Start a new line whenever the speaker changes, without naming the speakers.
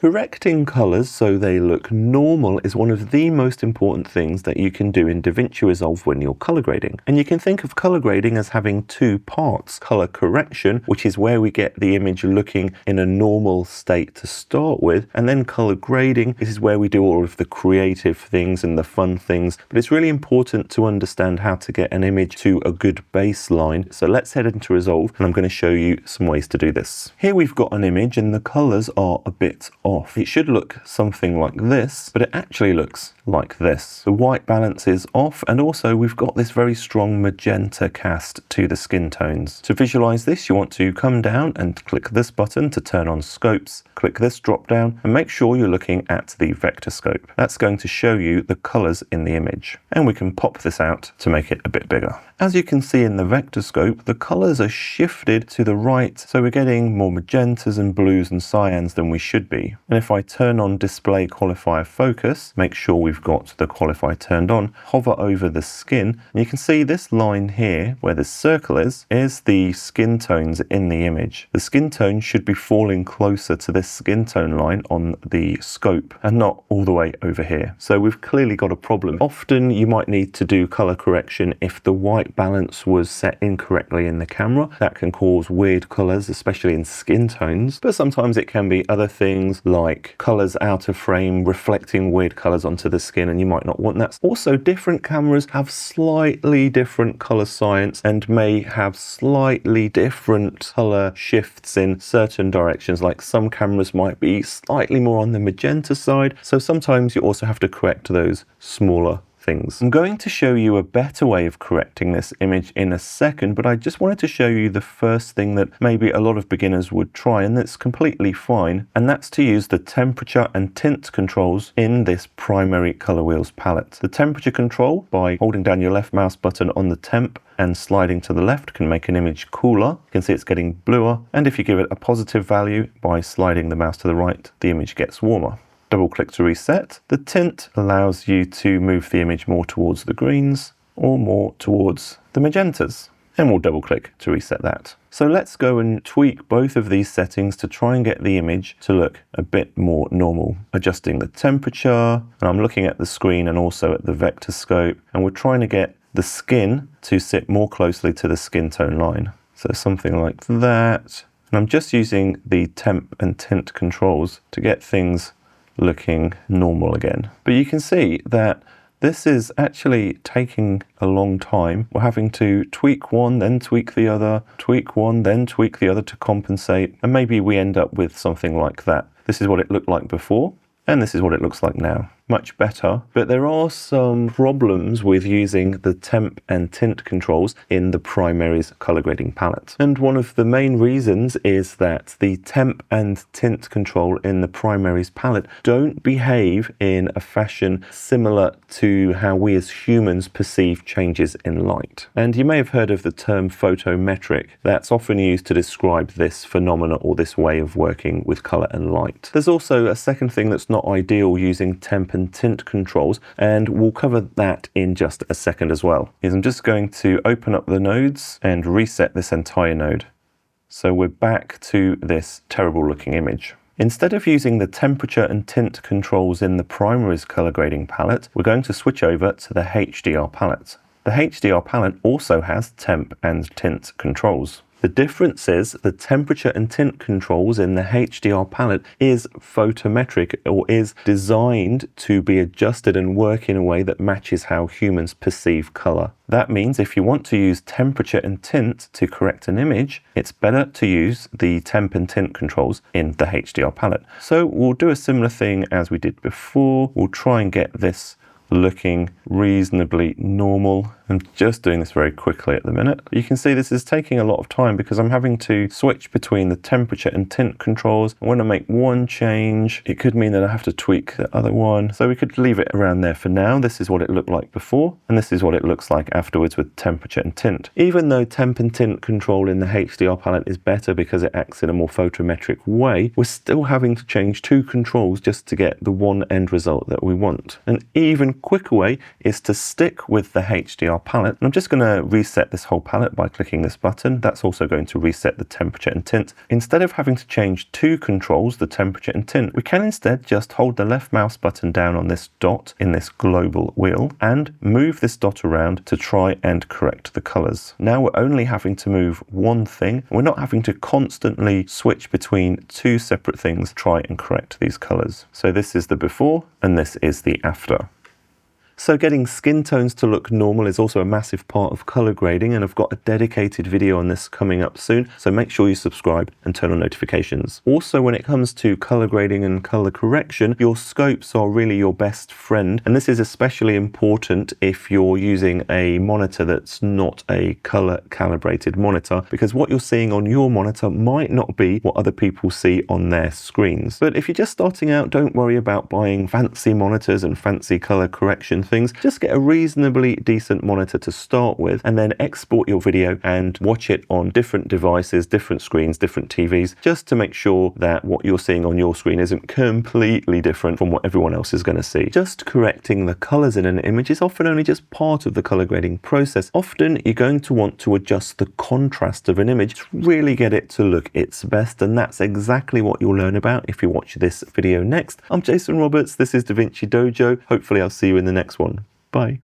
Correcting colors so they look normal is one of the most important things that you can do in DaVinci Resolve when you're color grading. And you can think of color grading as having two parts: color correction, which is where we get the image looking in a normal state to start with, and then color grading. This is where we do all of the creative things and the fun things. But it's really important to understand how to get an image to a good baseline. So let's head into Resolve, and I'm going to show you some ways to do this. Here we've got an image and the colors are a bit off. It should look something like this, but it actually looks like this. The white balance is off, and also we've got this very strong magenta cast to the skin tones. To visualize this, you want to come down and click this button to turn on scopes. Click this drop down and make sure you're looking at the vector scope. That's going to show you the colors in the image. And we can pop this out to make it a bit bigger. As you can see in the vector scope, the colors are shifted to the right, so we're getting more magentas and blues and cyans than we should be. And if I turn on display qualifier focus, make sure we've got the qualifier turned on, hover over the skin, and you can see this line here where the circle is the skin tones in the image. The skin tone should be falling closer to this skin tone line on the scope and not all the way over here. So we've clearly got a problem. Often you might need to do color correction if the white balance was set incorrectly in the camera. That can cause weird colors, especially in skin tones, but sometimes it can be other things like colors out of frame reflecting weird colors onto the skin, and you might not want that. Also, different cameras have slightly different color science and may have slightly different color shifts in certain directions. Like some cameras might be slightly more on the magenta side, so sometimes you also have to correct those smaller things. I'm going to show you a better way of correcting this image in a second, but I just wanted to show you the first thing that maybe a lot of beginners would try, and that's completely fine, and that's to use the temperature and tint controls in this primary color wheels palette. The temperature control, by holding down your left mouse button on the temp and sliding to the left, can make an image cooler. You can see it's getting bluer, and if you give it a positive value by sliding the mouse to the right, the image gets warmer. Double click to reset. The tint allows you to move the image more towards the greens or more towards the magentas. And we'll double click to reset that. So let's go and tweak both of these settings to try and get the image to look a bit more normal. Adjusting the temperature, and I'm looking at the screen and also at the vector scope, and we're trying to get the skin to sit more closely to the skin tone line. So something like that. And I'm just using the temp and tint controls to get things looking normal again. But you can see that this is actually taking a long time. We're having to tweak one, then tweak the other, tweak one, then tweak the other to compensate, and maybe we end up with something like that. This is what it looked like before, and this is what it looks like now. Much better, but there are some problems with using the temp and tint controls in the primaries color grading palette. And one of the main reasons is that the temp and tint control in the primaries palette don't behave in a fashion similar to how we as humans perceive changes in light. And you may have heard of the term photometric. That's often used to describe this phenomena or this way of working with color and light. There's also a second thing that's not ideal using temp and tint controls, and we'll cover that in just a second as well. I'm just going to open up the nodes and reset this entire node. So we're back to this terrible looking image. Instead of using the temperature and tint controls in the primaries color grading palette, we're going to switch over to the HDR palette. The HDR palette also has temp and tint controls. The difference is the temperature and tint controls in the HDR palette is photometric, or is designed to be adjusted and work in a way that matches how humans perceive color. That means if you want to use temperature and tint to correct an image, it's better to use the temp and tint controls in the HDR palette. So we'll do a similar thing as we did before. We'll try and get this looking reasonably normal. I'm just doing this very quickly at the minute. You can see this is taking a lot of time because I'm having to switch between the temperature and tint controls. When I make one change, it could mean that I have to tweak the other one. So we could leave it around there for now. This is what it looked like before, and this is what it looks like afterwards with temperature and tint. Even though temp and tint control in the HDR palette is better because it acts in a more photometric way, we're still having to change two controls just to get the one end result that we want. An even quicker way is to stick with the HDR our palette. And I'm just going to reset this whole palette by clicking this button. That's also going to reset the temperature and tint. Instead of having to change two controls, the temperature and tint, we can instead just hold the left mouse button down on this dot in this global wheel and move this dot around to try and correct the colors. Now we're only having to move one thing. We're not having to constantly switch between two separate things to try and correct these colors. So this is the before and this is the after. So getting skin tones to look normal is also a massive part of color grading, and I've got a dedicated video on this coming up soon, so make sure you subscribe and turn on notifications. Also, when it comes to color grading and color correction, your scopes are really your best friend, and this is especially important if you're using a monitor that's not a color calibrated monitor, because what you're seeing on your monitor might not be what other people see on their screens. But if you're just starting out, don't worry about buying fancy monitors and fancy color correction things. Just get a reasonably decent monitor to start with and then export your video and watch it on different devices, different screens, different TVs, just to make sure that what you're seeing on your screen isn't completely different from what everyone else is going to see. Just correcting the colors in an image is often only just part of the color grading process. Often you're going to want to adjust the contrast of an image to really get it to look its best, and that's exactly what you'll learn about if you watch this video next. I'm Jason Roberts, this is DaVinci Dojo. Hopefully I'll see you in the next one. Bye.